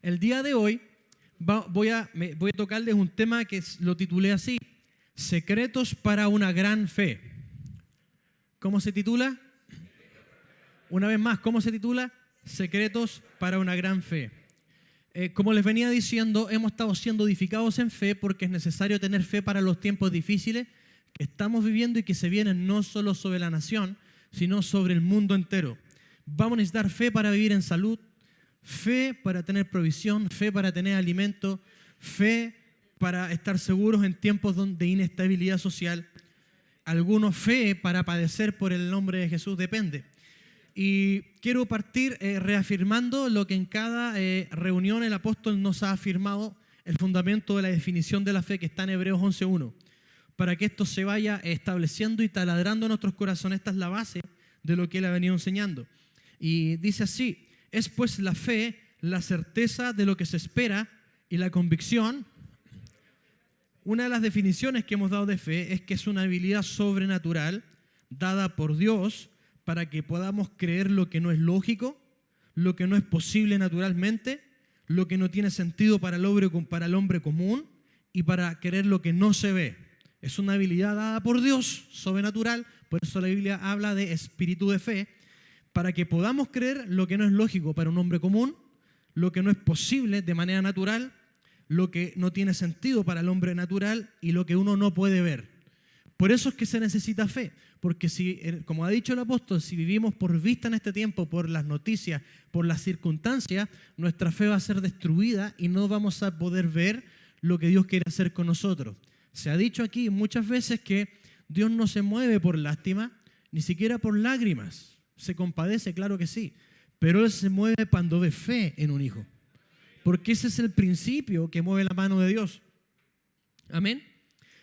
El día de hoy voy a tocarles un tema que lo titulé así: Secretos para una gran fe. ¿Cómo se titula? Una vez más, ¿cómo se titula? Secretos para una gran fe. Como les venía diciendo, hemos estado siendo edificados en fe porque es necesario tener fe para los tiempos difíciles que estamos viviendo y que se vienen no solo sobre la nación, sino sobre el mundo entero. Vamos a necesitar fe para vivir en salud, fe para tener provisión, fe para tener alimento, fe para estar seguros en tiempos de inestabilidad social. Algunos fe para padecer por el nombre de Jesús, depende. Y quiero partir reafirmando lo que en cada reunión el apóstol nos ha afirmado, el fundamento de la definición de la fe que está en Hebreos 11.1, para que esto se vaya estableciendo y taladrando en nuestros corazones. Esta es la base de lo que él ha venido enseñando. Y dice así: es pues la fe, la certeza de lo que se espera y la convicción. Una de las definiciones que hemos dado de fe es que es una habilidad sobrenatural dada por Dios para que podamos creer lo que no es lógico, lo que no es posible naturalmente, lo que no tiene sentido para el hombre común y para querer lo que no se ve. Es una habilidad dada por Dios, sobrenatural, por eso la Biblia habla de espíritu de fe, para que podamos creer lo que no es lógico para un hombre común, lo que no es posible de manera natural, lo que no tiene sentido para el hombre natural y lo que uno no puede ver. Por eso es que se necesita fe, porque si, como ha dicho el apóstol, si vivimos por vista en este tiempo, por las noticias, por las circunstancias, nuestra fe va a ser destruida y no vamos a poder ver lo que Dios quiere hacer con nosotros. Se ha dicho aquí muchas veces que Dios no se mueve por lástima, ni siquiera por lágrimas. Se compadece, claro que sí, pero Él se mueve cuando ve fe en un hijo, porque ese es el principio que mueve la mano de Dios. Amén.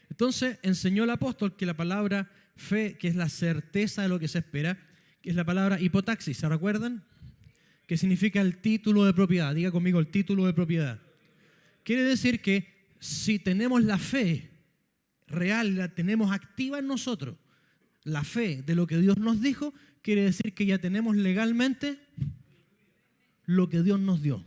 Entonces enseñó el apóstol que la palabra fe, que es la certeza de lo que se espera, que es la palabra hipotaxis, ¿se recuerdan? Que significa el título de propiedad. Diga conmigo, el título de propiedad. Quiere decir que si tenemos la fe real, la tenemos activa en nosotros, la fe de lo que Dios nos dijo, quiere decir que ya tenemos legalmente lo que Dios nos dio.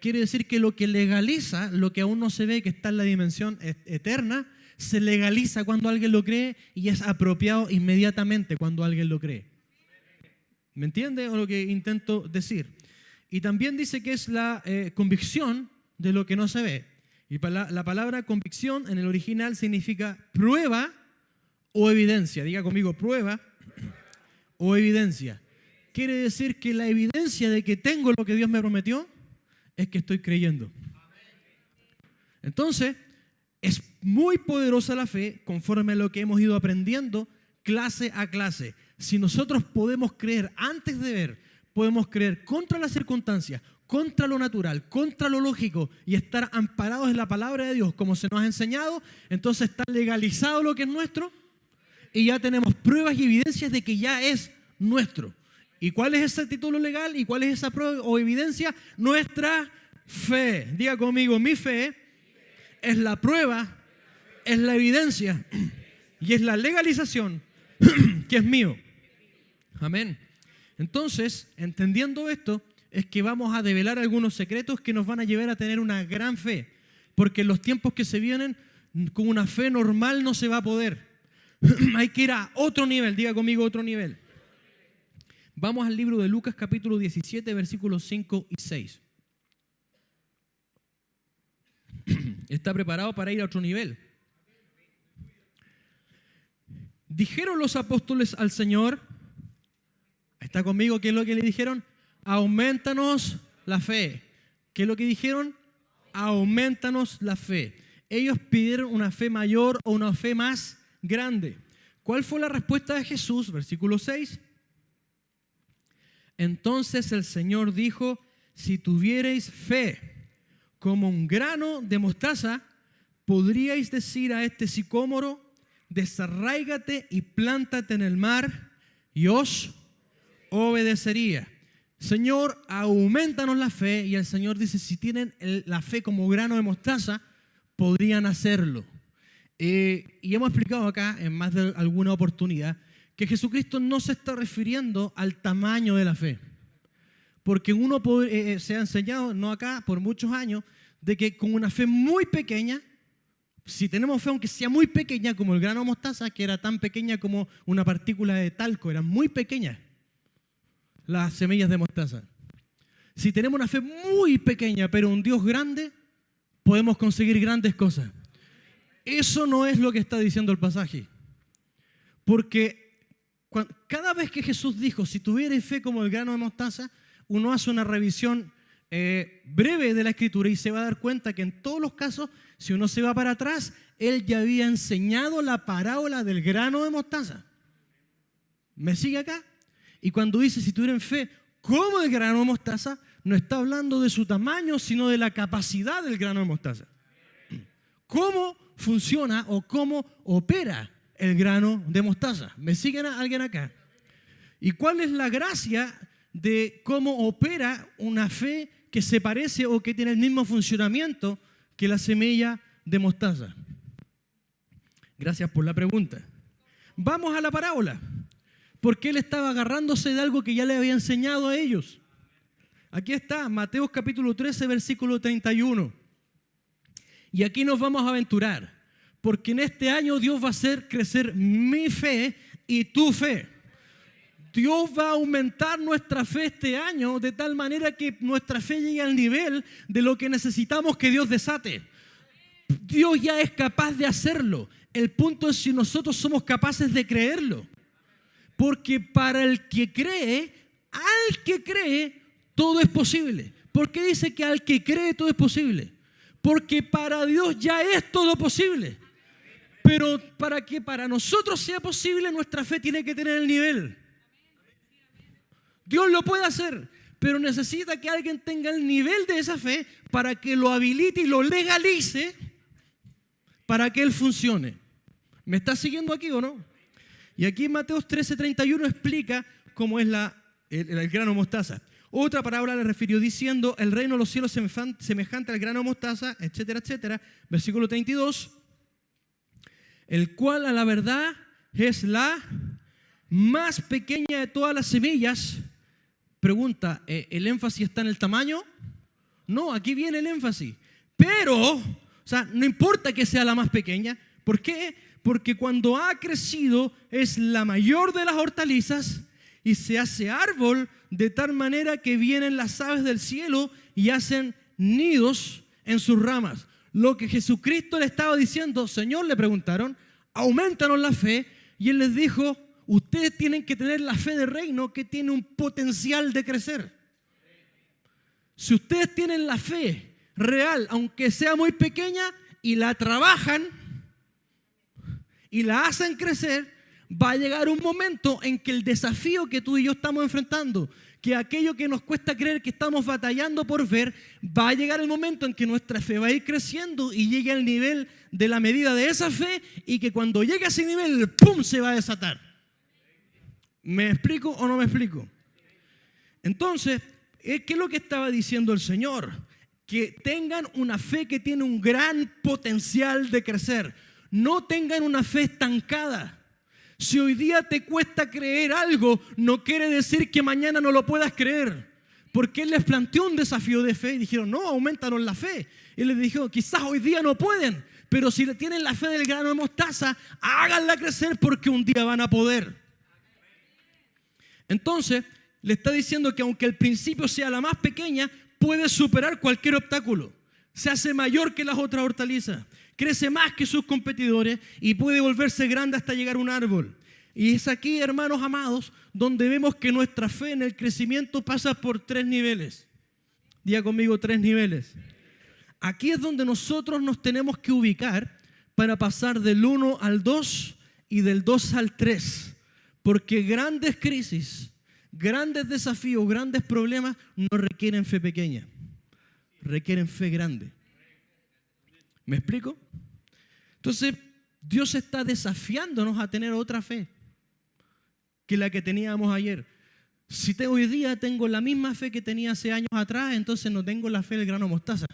Quiere decir que lo que legaliza, lo que aún no se ve, que está en la dimensión eterna, se legaliza cuando alguien lo cree y es apropiado inmediatamente cuando alguien lo cree. ¿Me entiende lo que intento decir? Y también dice que es la convicción de lo que no se ve. Y la palabra convicción en el original significa prueba o evidencia. Diga conmigo, prueba o evidencia. Quiere decir que la evidencia de que tengo lo que Dios me prometió es que estoy creyendo. Entonces, es muy poderosa la fe conforme a lo que hemos ido aprendiendo clase a clase. Si nosotros podemos creer antes de ver, podemos creer contra las circunstancias, contra lo natural, contra lo lógico y estar amparados en la palabra de Dios como se nos ha enseñado, entonces está legalizado lo que es nuestro y ya tenemos pruebas y evidencias de que ya es nuestro. ¿Y cuál es ese título legal? ¿Y cuál es esa prueba o evidencia? Nuestra fe. Diga conmigo, mi fe es la prueba, es la evidencia y es la legalización que es mío. Amén. Entonces, entendiendo esto, es que vamos a develar algunos secretos que nos van a llevar a tener una gran fe. Porque en los tiempos que se vienen, con una fe normal no se va a poder. Hay que ir a otro nivel. Diga conmigo, otro nivel. Vamos al libro de Lucas capítulo 17, versículos 5 y 6. ¿Está preparado para ir a otro nivel? Dijeron los apóstoles al Señor, ¿está conmigo? ¿Qué es lo que le dijeron? Aumentanos la fe. ¿Qué es lo que dijeron? Aumentanos la fe. Ellos pidieron una fe mayor o una fe más grande. ¿Cuál fue la respuesta de Jesús? Versículo 6. Entonces el Señor dijo, si tuvierais fe como un grano de mostaza, podríais decir a este sicómoro, desarráigate y plántate en el mar, y os obedecería. Señor, aumentanos la fe. Y el Señor dice, si tienen la fe como grano de mostaza, podrían hacerlo. Y hemos explicado acá, en más de alguna oportunidad, que Jesucristo no se está refiriendo al tamaño de la fe. Porque se ha enseñado, no acá, por muchos años, de que con una fe muy pequeña, si tenemos fe aunque sea muy pequeña, como el grano de mostaza, que era tan pequeña como una partícula de talco, eran muy pequeñas las semillas de mostaza. Si tenemos una fe muy pequeña, pero un Dios grande, podemos conseguir grandes cosas. Eso no es lo que está diciendo el pasaje. Porque cada vez que Jesús dijo, si tuvierais fe como el grano de mostaza, uno hace una revisión breve de la Escritura y se va a dar cuenta que en todos los casos, si uno se va para atrás, Él ya había enseñado la parábola del grano de mostaza. ¿Me sigue acá? Y cuando dice, si tuvieran fe como el grano de mostaza, no está hablando de su tamaño, sino de la capacidad del grano de mostaza. ¿Cómo funciona o cómo opera el grano de mostaza? ¿Me sigue alguien acá? ¿Y cuál es la gracia de cómo opera una fe que se parece o que tiene el mismo funcionamiento que la semilla de mostaza? Gracias por la pregunta. Vamos a la parábola, porque él estaba agarrándose de algo que ya le había enseñado a ellos. Aquí está, Mateo capítulo 13, versículo 31. Y aquí nos vamos a aventurar, porque en este año Dios va a hacer crecer mi fe y tu fe. Dios va a aumentar nuestra fe este año de tal manera que nuestra fe llegue al nivel de lo que necesitamos que Dios desate. Dios ya es capaz de hacerlo. El punto es si nosotros somos capaces de creerlo. Porque para el que cree, al que cree, todo es posible. ¿Por qué dice que al que cree todo es posible? Porque para Dios ya es todo posible. Pero para que para nosotros sea posible, nuestra fe tiene que tener el nivel. Dios lo puede hacer, pero necesita que alguien tenga el nivel de esa fe para que lo habilite y lo legalice para que Él funcione. ¿Me está siguiendo aquí o no? Y aquí en Mateo 13:31 explica cómo es el grano de mostaza. Otra parábola le refirió diciendo, el reino de los cielos semejante al grano de mostaza, etcétera, etcétera. Versículo 32, el cual a la verdad es la más pequeña de todas las semillas. Pregunta, ¿el énfasis está en el tamaño? No, aquí viene el énfasis. Pero, o sea, no importa que sea la más pequeña. ¿Por qué? Porque cuando ha crecido es la mayor de las hortalizas y se hace árbol de tal manera que vienen las aves del cielo y hacen nidos en sus ramas. Lo que Jesucristo le estaba diciendo, Señor, le preguntaron, aumentanos la fe, y Él les dijo, ustedes tienen que tener la fe de reino que tiene un potencial de crecer. Si ustedes tienen la fe real, aunque sea muy pequeña, y la trabajan y la hacen crecer, va a llegar un momento en que el desafío que tú y yo estamos enfrentando, que aquello que nos cuesta creer que estamos batallando por ver, va a llegar el momento en que nuestra fe va a ir creciendo y llegue al nivel de la medida de esa fe, y que cuando llegue a ese nivel, ¡pum!, se va a desatar. ¿Me explico o no me explico? Entonces, ¿qué es lo que estaba diciendo el Señor? Que tengan una fe que tiene un gran potencial de crecer. No tengan una fe estancada. Si hoy día te cuesta creer algo, no quiere decir que mañana no lo puedas creer. Porque Él les planteó un desafío de fe y dijeron, no, aumentaron la fe. Él les dijo, quizás hoy día no pueden, pero si tienen la fe del grano de mostaza, háganla crecer porque un día van a poder. Entonces, le está diciendo que aunque al principio sea la más pequeña, puede superar cualquier obstáculo. Se hace mayor que las otras hortalizas, crece más que sus competidores y puede volverse grande hasta llegar a un árbol. Y es aquí, hermanos amados, donde vemos que nuestra fe en el crecimiento pasa por 3 niveles. Diga conmigo, 3 niveles. Aquí es donde nosotros nos tenemos que ubicar para pasar del 1 al 2 y del 2 al 3. Porque grandes crisis, grandes desafíos, grandes problemas no requieren fe pequeña, requieren fe grande. ¿Me explico? Entonces, Dios está desafiándonos a tener otra fe que la que teníamos ayer. Si hoy día tengo la misma fe que tenía hace años atrás, entonces no tengo la fe del grano de mostaza,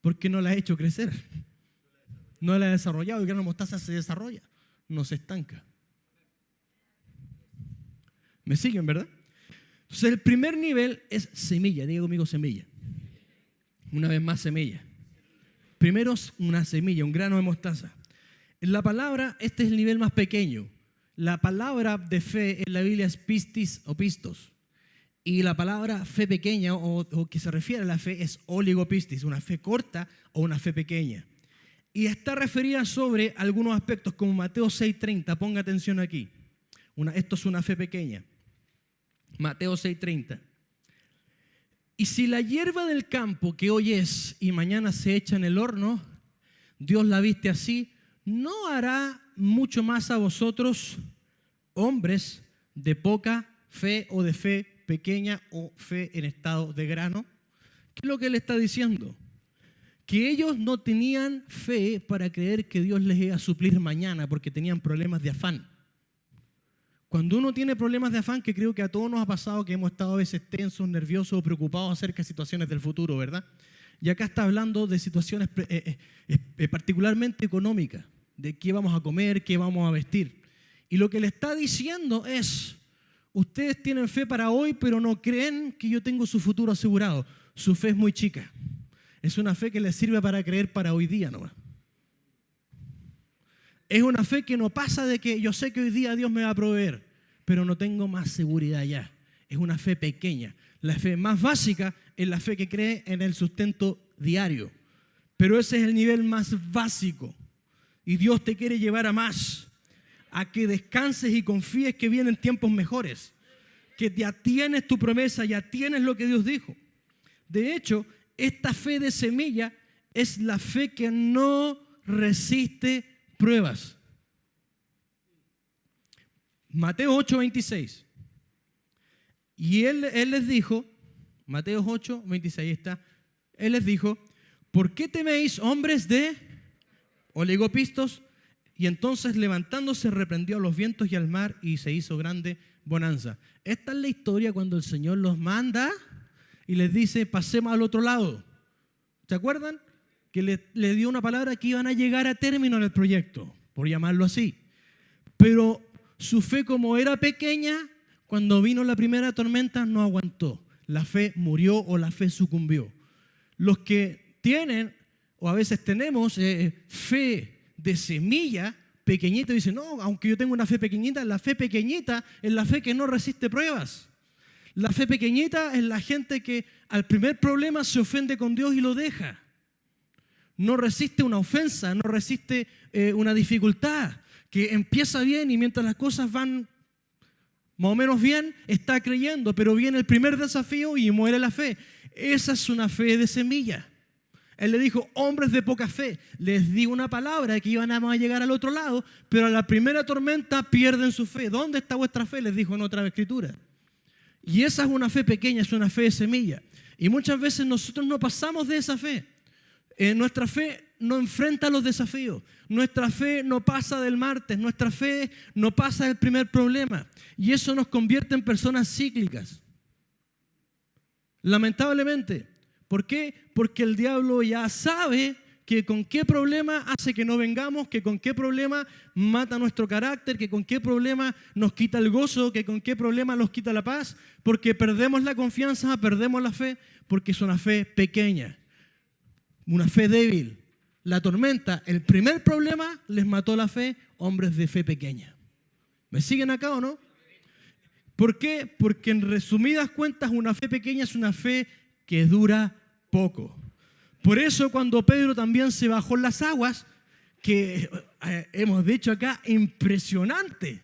porque no la he hecho crecer, no la he desarrollado. El grano de mostaza se desarrolla, no se estanca. ¿Me siguen, verdad? Entonces el primer nivel es semilla. Diga conmigo semilla. Una vez más semilla. Primero es una semilla, un grano de mostaza. En la palabra, este es el nivel más pequeño. La palabra de fe en la Biblia es pistis o pistos. Y la palabra fe pequeña o que se refiere a la fe es oligopistis, una fe corta o una fe pequeña. Y está referida sobre algunos aspectos como Mateo 6:30. Ponga atención aquí. Esto es una fe pequeña. Mateo 6:30. Y si la hierba del campo que hoy es y mañana se echa en el horno, Dios la viste así, ¿no hará mucho más a vosotros, hombres de poca fe o de fe pequeña o fe en estado de grano? ¿Qué es lo que él está diciendo? Que ellos no tenían fe para creer que Dios les iba a suplir mañana porque tenían problemas de afán. Cuando uno tiene problemas de afán, que creo que a todos nos ha pasado que hemos estado a veces tensos, nerviosos o preocupados acerca de situaciones del futuro, ¿verdad? Y acá está hablando de situaciones particularmente económicas, de qué vamos a comer, qué vamos a vestir. Y lo que le está diciendo es, ustedes tienen fe para hoy, pero no creen que yo tengo su futuro asegurado. Su fe es muy chica. Es una fe que les sirve para creer para hoy día nomás. Es una fe que no pasa de que yo sé que hoy día Dios me va a proveer, pero no tengo más seguridad ya. Es una fe pequeña. La fe más básica es la fe que cree en el sustento diario. Pero ese es el nivel más básico. Y Dios te quiere llevar a más. A que descanses y confíes que vienen tiempos mejores. Que ya tienes tu promesa, ya tienes lo que Dios dijo. De hecho, esta fe de semilla es la fe que no resiste pruebas. Mateo 8:26. Y él les dijo, Mateo 8:26 está, él les dijo, ¿por qué teméis, hombres de oligopistos? Y entonces levantándose reprendió a los vientos y al mar y se hizo grande bonanza. Esta es la historia cuando el Señor los manda y les dice, pasemos al otro lado. ¿Se acuerdan? Que le dio una palabra que iban a llegar a término en el proyecto, por llamarlo así. Pero su fe, como era pequeña, cuando vino la primera tormenta no aguantó. La fe murió o la fe sucumbió. Los que tienen, o a veces tenemos, fe de semilla pequeñita, dicen, no, aunque yo tengo una fe pequeñita es la fe que no resiste pruebas. La fe pequeñita es la gente que al primer problema se ofende con Dios y lo deja. No resiste una ofensa, no resiste una dificultad, que empieza bien y mientras las cosas van más o menos bien, está creyendo, pero viene el primer desafío y muere la fe. Esa es una fe de semilla. Él le dijo, hombres de poca fe, les di una palabra que iban a llegar al otro lado, pero a la primera tormenta pierden su fe. ¿Dónde está vuestra fe? Les dijo en otra escritura. Y esa es una fe pequeña, es una fe de semilla. Y muchas veces nosotros no pasamos de esa fe. Nuestra fe no enfrenta los desafíos. Nuestra fe no pasa del martes. Nuestra fe no pasa del primer problema. Y eso nos convierte en personas cíclicas. Lamentablemente. ¿Por qué? Porque el diablo ya sabe que con qué problema hace que no vengamos, que con qué problema mata nuestro carácter, que con qué problema nos quita el gozo, que con qué problema nos quita la paz, porque perdemos la confianza, perdemos la fe, porque es una fe pequeña, una fe débil. La tormenta, el primer problema les mató la fe, hombres de fe pequeña. ¿Me siguen acá o no? ¿Por qué? Porque en resumidas cuentas una fe pequeña es una fe que dura poco. Por eso cuando Pedro también se bajó en las aguas, que hemos dicho acá, impresionante,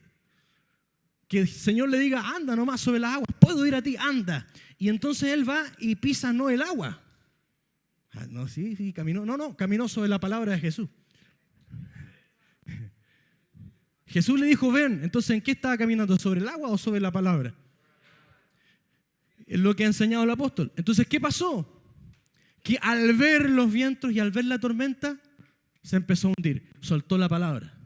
que el Señor le diga, anda nomás sobre las aguas, puedo ir a ti, anda. Y entonces él va y pisa no el agua. No, sí, caminó. No, caminó sobre la palabra de Jesús. Jesús le dijo, ven. Entonces, ¿en qué estaba caminando? ¿Sobre el agua o sobre la palabra? Es lo que ha enseñado el apóstol. Entonces, ¿qué pasó? Que al ver los vientos y al ver la tormenta, se empezó a hundir. Soltó la palabra.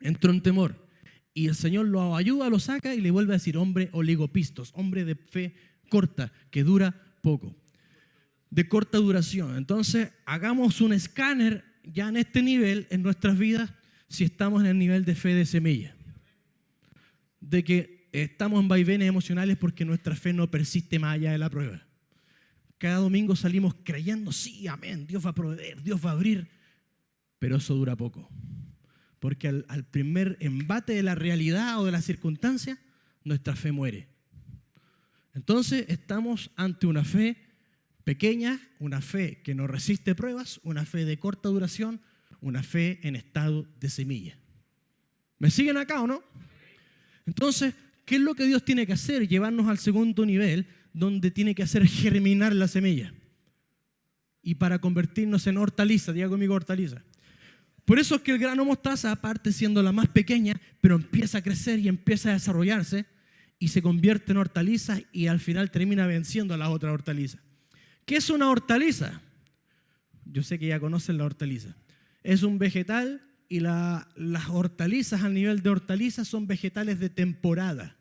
Entró en temor. Y el Señor lo ayuda, lo saca y le vuelve a decir, hombre oligopistos, hombre de fe corta, que dura poco. De corta duración. Entonces, hagamos un escáner ya en este nivel, en nuestras vidas, si estamos en el nivel de fe de semilla. De que estamos en vaivenes emocionales porque nuestra fe no persiste más allá de la prueba. Cada domingo salimos creyendo, sí, amén, Dios va a proveer, Dios va a abrir, pero eso dura poco. Porque al primer embate de la realidad o de la circunstancia, nuestra fe muere. Entonces estamos ante una fe pequeña, una fe que no resiste pruebas, una fe de corta duración, una fe en estado de semilla. ¿Me siguen acá o no? Entonces, ¿qué es lo que Dios tiene que hacer? Llevarnos al segundo nivel, donde tiene que hacer germinar la semilla. Y para convertirnos en hortaliza, diga conmigo hortaliza. Por eso es que el grano mostaza, aparte siendo la más pequeña, pero empieza a crecer y empieza a desarrollarse y se convierte en hortaliza y al final termina venciendo a las otras hortalizas. ¿Qué es una hortaliza? Yo sé que ya conocen la hortaliza. Es un vegetal y las hortalizas al nivel de hortalizas son vegetales de temporada.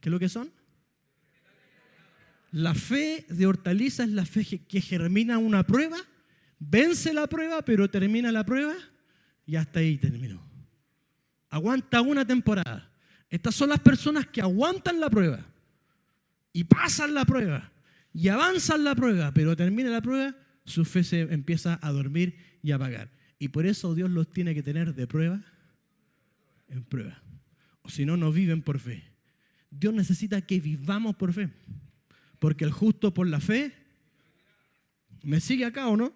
¿Qué es lo que son? La fe de hortaliza es la fe que germina una prueba, vence la prueba, pero termina la prueba y hasta ahí terminó. Aguanta una temporada. Estas son las personas que aguantan la prueba y pasan la prueba y avanzan la prueba, pero termina la prueba, su fe se empieza a dormir y a apagar. Y por eso Dios los tiene que tener de prueba en prueba. O si no, no viven por fe. Dios necesita que vivamos por fe. Porque el justo por la fe, ¿me sigue acá o no?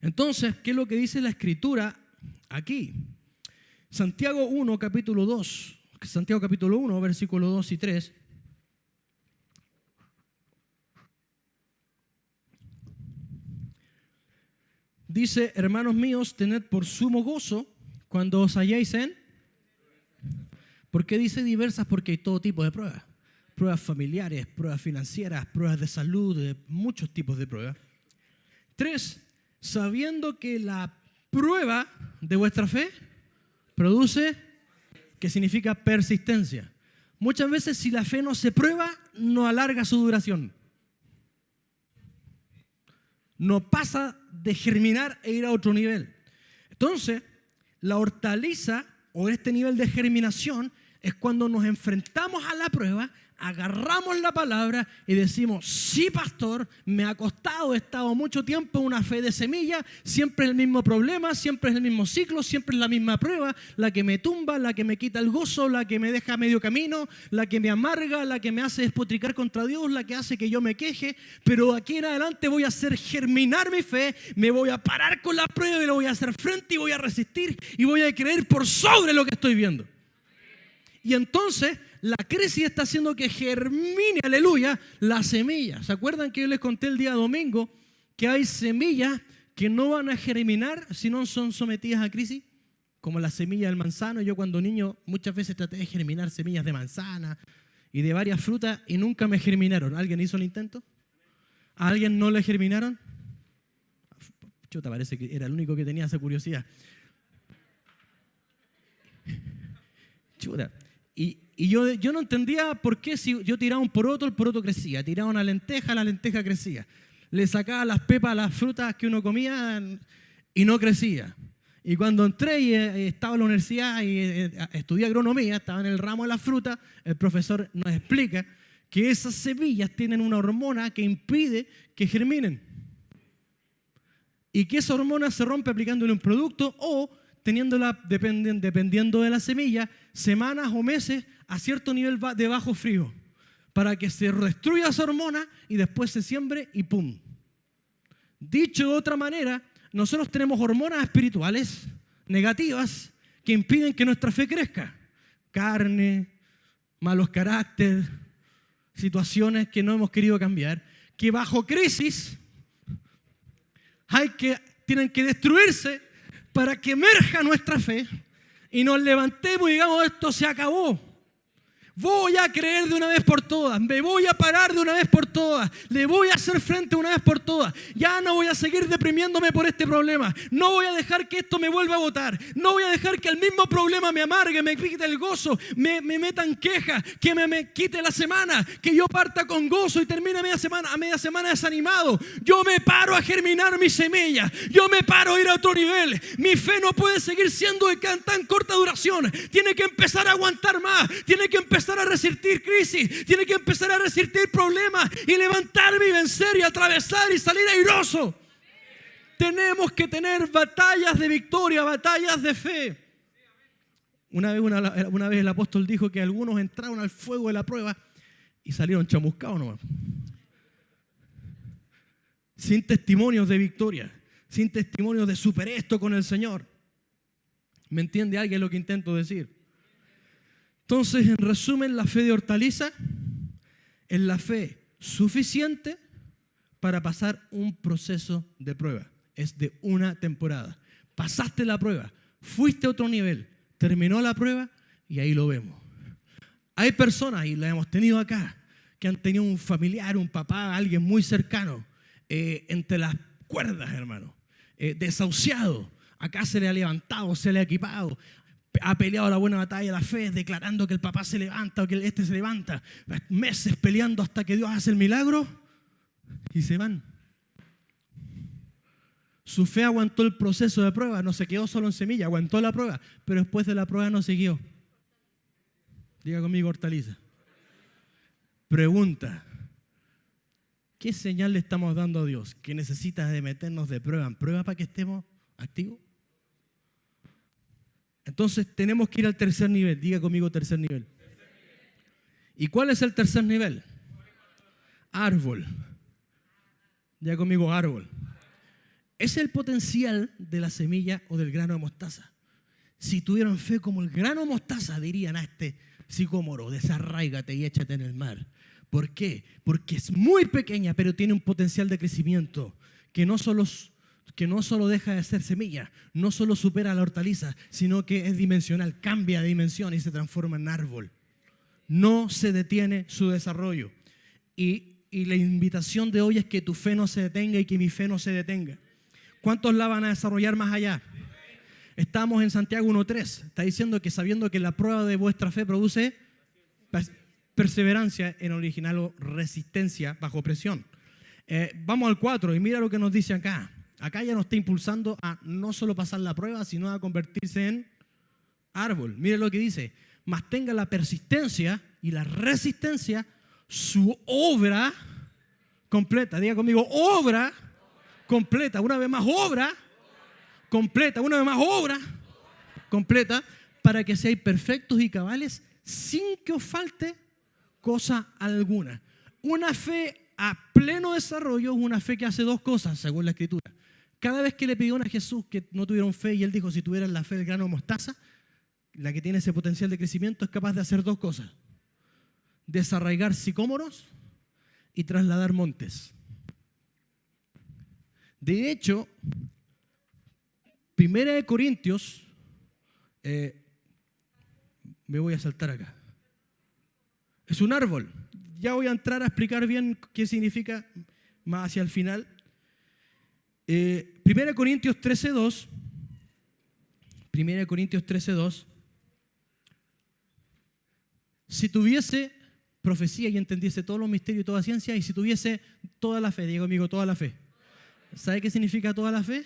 Entonces, ¿qué es lo que dice la Escritura aquí? Santiago 1, capítulo 2. Santiago capítulo 1, versículos 2 y 3. Dice, hermanos míos, tened por sumo gozo cuando os halléis en... ¿Por qué dice diversas? Porque hay todo tipo de pruebas. Pruebas familiares, pruebas financieras, pruebas de salud, de muchos tipos de pruebas. 3, sabiendo que la prueba de vuestra fe produce, que significa persistencia. Muchas veces si la fe no se prueba, no alarga su duración. No pasa de germinar e ir a otro nivel. Entonces, la hortaliza o este nivel de germinación es cuando nos enfrentamos a la prueba, agarramos la palabra y decimos, sí, pastor, me ha costado, he estado mucho tiempo en una fe de semilla, siempre es el mismo problema, siempre es el mismo ciclo, siempre es la misma prueba, la que me tumba, la que me quita el gozo, la que me deja a medio camino, la que me amarga, la que me hace despotricar contra Dios, la que hace que yo me queje, pero aquí en adelante voy a hacer germinar mi fe, me voy a parar con la prueba y le voy a hacer frente y voy a resistir y voy a creer por sobre lo que estoy viendo. Y entonces la crisis está haciendo que germine, aleluya, la semilla. ¿Se acuerdan que yo les conté el día domingo que hay semillas que no van a germinar si no son sometidas a crisis? Como la semilla del manzano. Yo cuando niño muchas veces traté de germinar semillas de manzana y de varias frutas y nunca me germinaron. ¿Alguien hizo el intento? ¿A alguien no le germinaron? Chuta, parece que era el único que tenía esa curiosidad. Chuta. Y yo no entendía por qué si yo tiraba un poroto, el poroto crecía. Tiraba una lenteja, la lenteja crecía. Le sacaba las pepas a las frutas que uno comía y no crecía. Y cuando entré y estaba en la universidad y estudié agronomía, estaba en el ramo de las frutas, el profesor nos explica que esas semillas tienen una hormona que impide que germinen. Y que esa hormona se rompe aplicándole un producto o teniéndola, dependiendo de la semilla, semanas o meses a cierto nivel de bajo frío, para que se destruya esa hormona y después se siembre y ¡pum! Dicho de otra manera, nosotros tenemos hormonas espirituales negativas que impiden que nuestra fe crezca. Carne, malos caracteres, situaciones que no hemos querido cambiar, que bajo crisis tienen que destruirse para que emerja nuestra fe y nos levantemos y digamos, esto se acabó. Voy a creer de una vez por todas, me voy a parar de una vez por todas, le voy a hacer frente una vez por todas. Ya no voy a seguir deprimiéndome por este problema, no voy a dejar que esto me vuelva a botar, no voy a dejar que el mismo problema me amargue, me quite el gozo, me meta en queja, que me quite la semana, que yo parta con gozo y termine a media semana desanimado. Yo me paro a germinar mi semilla, yo me paro a ir a otro nivel. Mi fe no puede seguir siendo de tan corta duración, tiene que empezar a aguantar más, tiene que empezar a resistir crisis, tiene que empezar a resistir problemas y levantarme y vencer y atravesar y salir airoso. Tenemos que tener batallas de victoria, batallas de fe. Una vez el apóstol dijo que algunos entraron al fuego de la prueba y salieron chamuscados nomás. Sin testimonios de victoria, sin testimonios de superé esto con el Señor. ¿Me entiende alguien lo que intento decir? Entonces, en resumen, la fe de hortaliza es la fe suficiente para pasar un proceso de prueba. Es de una temporada. Pasaste la prueba, fuiste a otro nivel, terminó la prueba y ahí lo vemos. Hay personas, y las hemos tenido acá, que han tenido un familiar, un papá, alguien muy cercano, entre las cuerdas, hermano, desahuciado. Acá se le ha levantado, se le ha equipado, ha peleado la buena batalla de la fe, declarando que el papá se levanta o que este se levanta. Meses peleando hasta que Dios hace el milagro y se van. Su fe aguantó el proceso de prueba, no se quedó solo en semilla, aguantó la prueba, pero después de la prueba no siguió. Diga conmigo, hortaliza. Pregunta: ¿qué señal le estamos dando a Dios? ¿Que necesita de meternos de prueba en prueba para que estemos activos? Entonces tenemos que ir al tercer nivel. Diga conmigo, tercer nivel. ¿Y cuál es el tercer nivel? Árbol. Diga conmigo, árbol. Es el potencial de la semilla o del grano de mostaza. Si tuvieran fe como el grano de mostaza, dirían a este sicómoro: desarráigate y échate en el mar. ¿Por qué? Porque es muy pequeña, pero tiene un potencial de crecimiento que no solo deja de ser semilla, no solo supera a la hortaliza, sino que es dimensional, cambia de dimensión y se transforma en árbol. No se detiene su desarrollo. Y la invitación de hoy es que tu fe no se detenga y que mi fe no se detenga. ¿Cuántos la van a desarrollar más allá? Estamos en Santiago 1:3. Está diciendo que sabiendo que la prueba de vuestra fe produce perseverancia, en original, o resistencia bajo presión. Vamos al 4 y mira lo que nos dice acá. Acá ya nos está impulsando a no solo pasar la prueba, sino a convertirse en árbol. Mire lo que dice: mas tenga la persistencia y la resistencia su obra completa. Diga conmigo, obra completa. Una vez más, obra completa. Una vez más, obra completa, para que seáis perfectos y cabales sin que os falte cosa alguna. Una fe a pleno desarrollo es una fe que hace dos cosas, según la Escritura. Cada vez que le pidieron a Jesús que no tuvieron fe, y él dijo: si tuvieran la fe del grano de mostaza, la que tiene ese potencial de crecimiento, es capaz de hacer dos cosas: desarraigar sicómoros y trasladar montes. De hecho, 1 Corintios, me voy a saltar acá, es un árbol. Ya voy a entrar a explicar bien qué significa más hacia el final. 1 Corintios 13:2. 1 Corintios 13:2. Si tuviese profecía y entendiese todos los misterios y toda ciencia, y si tuviese toda la fe, diga conmigo, toda la fe. ¿Sabe qué significa toda la fe?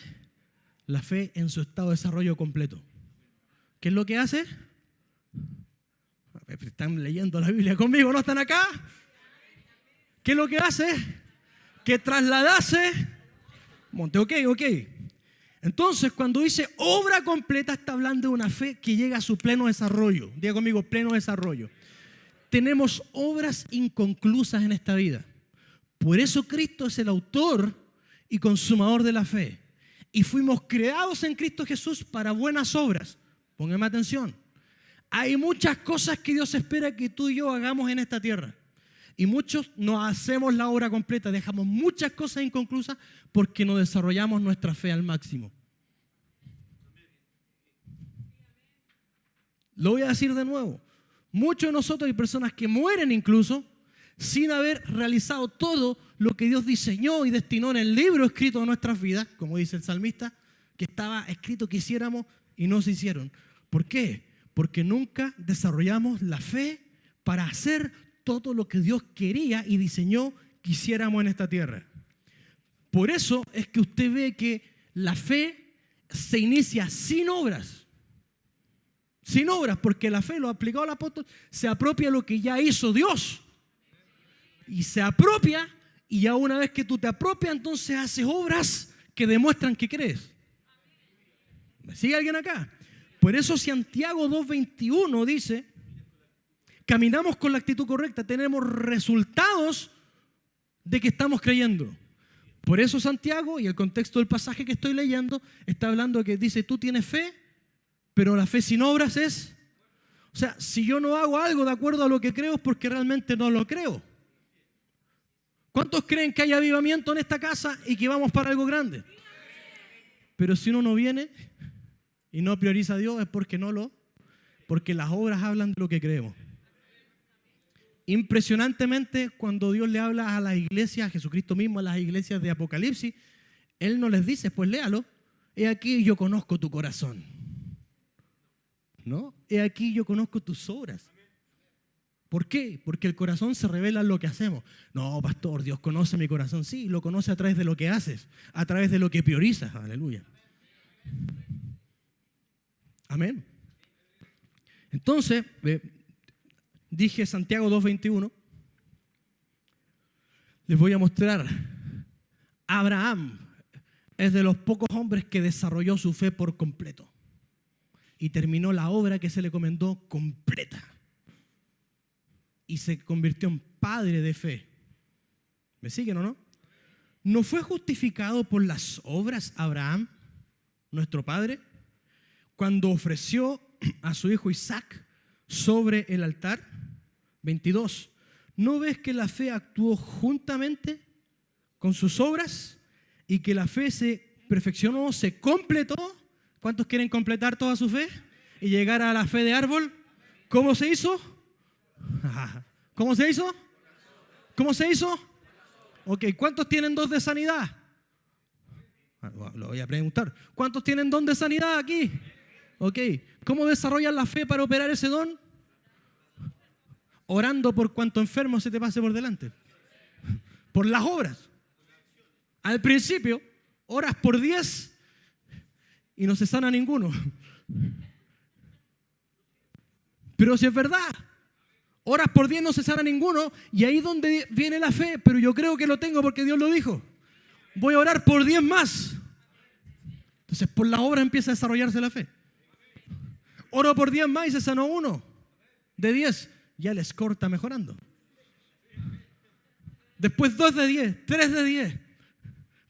La fe en su estado de desarrollo completo. ¿Qué es lo que hace? Están leyendo la Biblia conmigo, ¿no están acá? ¿Qué es lo que hace? Que trasladase monte. Ok. Entonces, cuando dice obra completa, está hablando de una fe que llega a su pleno desarrollo. Diga conmigo, pleno desarrollo. Tenemos obras inconclusas en esta vida. Por eso Cristo es el autor y consumador de la fe. Y fuimos creados en Cristo Jesús para buenas obras. Póngame atención. Hay muchas cosas que Dios espera que tú y yo hagamos en esta tierra. Y muchos no hacemos la obra completa, dejamos muchas cosas inconclusas porque no desarrollamos nuestra fe al máximo. Lo voy a decir de nuevo. Muchos de nosotros hay personas que mueren incluso sin haber realizado todo lo que Dios diseñó y destinó en el libro escrito de nuestras vidas, como dice el salmista, que estaba escrito que hiciéramos y no se hicieron. ¿Por qué? Porque nunca desarrollamos la fe para hacer todo lo que Dios quería y diseñó que hiciéramos en esta tierra. Por eso es que usted ve que la fe se inicia sin obras. Sin obras, porque la fe, lo aplicado al apóstol, se apropia de lo que ya hizo Dios. Y se apropia, y ya una vez que tú te apropias, entonces haces obras que demuestran que crees. ¿Me sigue alguien acá? Por eso Santiago 2:21 dice, caminamos con la actitud correcta, tenemos resultados de que estamos creyendo. Por eso Santiago, y el contexto del pasaje que estoy leyendo, está hablando de que dice, tú tienes fe, pero la fe sin obras es... O sea, si yo no hago algo de acuerdo a lo que creo, es porque realmente no lo creo. ¿Cuántos creen que hay avivamiento en esta casa y que vamos para algo grande? Pero si uno no viene y no prioriza a Dios, es porque las obras hablan de lo que creemos. Impresionantemente, cuando Dios le habla a las iglesias, a Jesucristo mismo, a las iglesias de Apocalipsis, Él no les dice, pues léalo, he aquí yo conozco tu corazón. ¿No? He aquí yo conozco tus obras. ¿Por qué? Porque el corazón se revela en lo que hacemos. No, pastor, Dios conoce mi corazón. Sí, lo conoce a través de lo que haces, a través de lo que priorizas. Aleluya. Amén. Entonces, dije Santiago 2:21. Les voy a mostrar. Abraham es de los pocos hombres que desarrolló su fe por completo. Y terminó la obra que se le encomendó completa. Y se convirtió en padre de fe. ¿Me siguen o no? ¿No fue justificado por las obras Abraham, nuestro padre, cuando ofreció a su hijo Isaac sobre el altar? 22. ¿No ves que la fe actuó juntamente con sus obras y que la fe se perfeccionó, se completó? ¿Cuántos quieren completar toda su fe y llegar a la fe de árbol? ¿Cómo se hizo? ¿Cómo se hizo? ¿Cómo se hizo? Ok, ¿cuántos tienen don de sanidad? Lo voy a preguntar. ¿Cuántos tienen don de sanidad aquí? Ok, ¿cómo desarrollan la fe para operar ese don? Orando por cuanto enfermo se te pase por delante. Por las obras. Al principio, oras por 10 y no se sana ninguno. Pero si es verdad, oras por 10 no se sana ninguno, y ahí es donde viene la fe. Pero yo creo que lo tengo porque Dios lo dijo. Voy a orar por 10 más. Entonces por la obra empieza a desarrollarse la fe. Oro por 10 más y se sanó uno. De 10 ya les corta mejorando. Después 2 de 10, 3 de 10,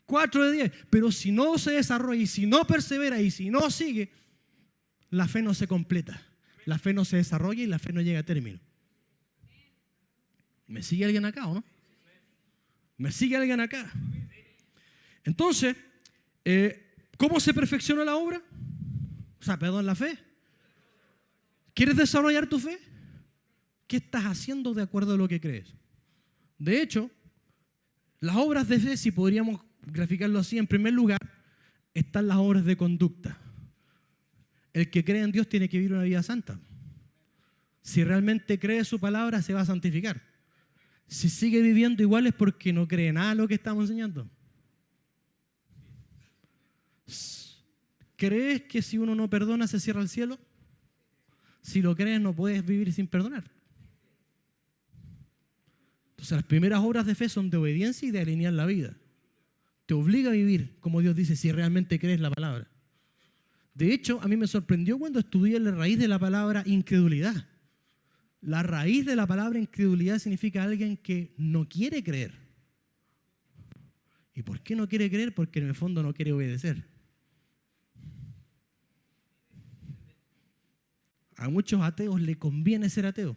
4 de 10. Pero si no se desarrolla y si no persevera y si no sigue, la fe no se completa. La fe no se desarrolla y la fe no llega a término. ¿Me sigue alguien acá o no? ¿Me sigue alguien acá? Entonces, ¿cómo se perfecciona la obra? O sea, perdón, la fe. ¿Quieres desarrollar tu fe? ¿Qué estás haciendo de acuerdo a lo que crees? De hecho, las obras de fe, si podríamos graficarlo así, en primer lugar, están las obras de conducta. El que cree en Dios tiene que vivir una vida santa. Si realmente cree su palabra, se va a santificar. Si sigue viviendo igual es porque no cree nada de lo que estamos enseñando. ¿Crees que si uno no perdona se cierra el cielo? Si lo crees no puedes vivir sin perdonar. Entonces las primeras obras de fe son de obediencia y de alinear la vida. Te obliga a vivir como Dios dice si realmente crees la palabra. De hecho, a mí me sorprendió cuando estudié la raíz de la palabra incredulidad. La raíz de la palabra incredulidad significa alguien que no quiere creer. ¿Y por qué no quiere creer? Porque en el fondo no quiere obedecer. A muchos ateos le conviene ser ateo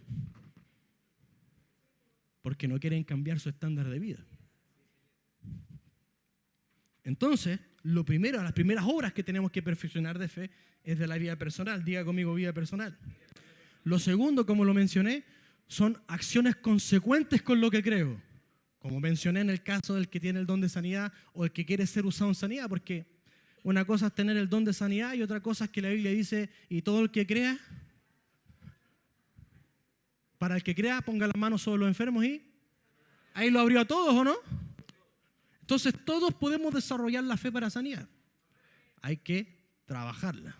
porque no quieren cambiar su estándar de vida. Entonces, las primeras obras que tenemos que perfeccionar de fe es de la vida personal. Diga conmigo vida personal. Lo segundo, como lo mencioné, son acciones consecuentes con lo que creo. Como mencioné en el caso del que tiene el don de sanidad o el que quiere ser usado en sanidad, porque una cosa es tener el don de sanidad y otra cosa es que la Biblia dice, y todo el que crea, para el que crea, ponga las manos sobre los enfermos y ahí lo abrió a todos, ¿o no? Entonces todos podemos desarrollar la fe para sanidad. Hay que trabajarla.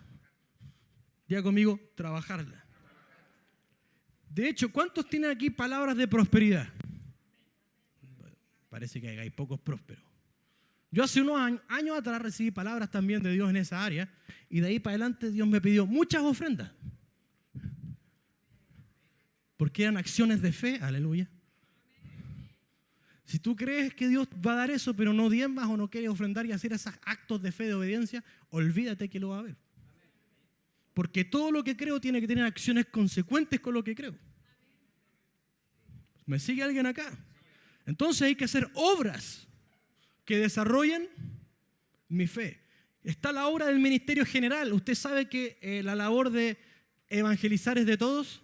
Diga conmigo, trabajarla. De hecho, ¿cuántos tienen aquí palabras de prosperidad? Parece que hay pocos prósperos. Yo hace unos años atrás recibí palabras también de Dios en esa área y de ahí para adelante Dios me pidió muchas ofrendas. Porque eran acciones de fe, aleluya. Si tú crees que Dios va a dar eso, pero no diezmas o no quieres ofrendar y hacer esos actos de fe, de obediencia, olvídate que lo va a haber. Porque todo lo que creo tiene que tener acciones consecuentes con lo que creo. ¿Me sigue alguien acá? Entonces hay que hacer obras que desarrollen mi fe. Está la obra del ministerio general. Usted sabe que la labor de evangelizar es de todos.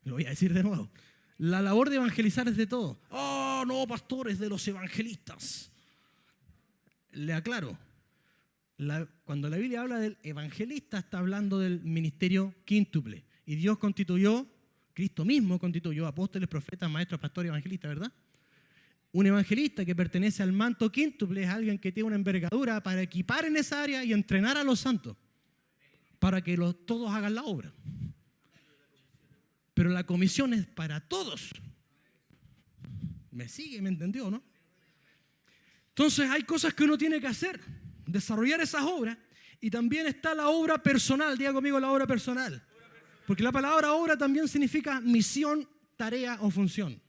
Lo voy a decir de nuevo. La labor de evangelizar es de todos. Oh, no, pastores, de los evangelistas. Le aclaro. Cuando la Biblia habla del evangelista, está hablando del ministerio quíntuple. Y Dios constituyó, Cristo mismo constituyó apóstoles, profetas, maestros, pastores, evangelistas, ¿verdad? Un evangelista que pertenece al manto quíntuple es alguien que tiene una envergadura para equipar en esa área y entrenar a los santos para que todos hagan la obra. Pero la comisión es para todos. ¿Me sigue? ¿Me entendió, no? Entonces hay cosas que uno tiene que hacer, desarrollar esas obras, y también está la obra personal. Diga conmigo la obra personal. Porque la palabra obra también significa misión, tarea o función.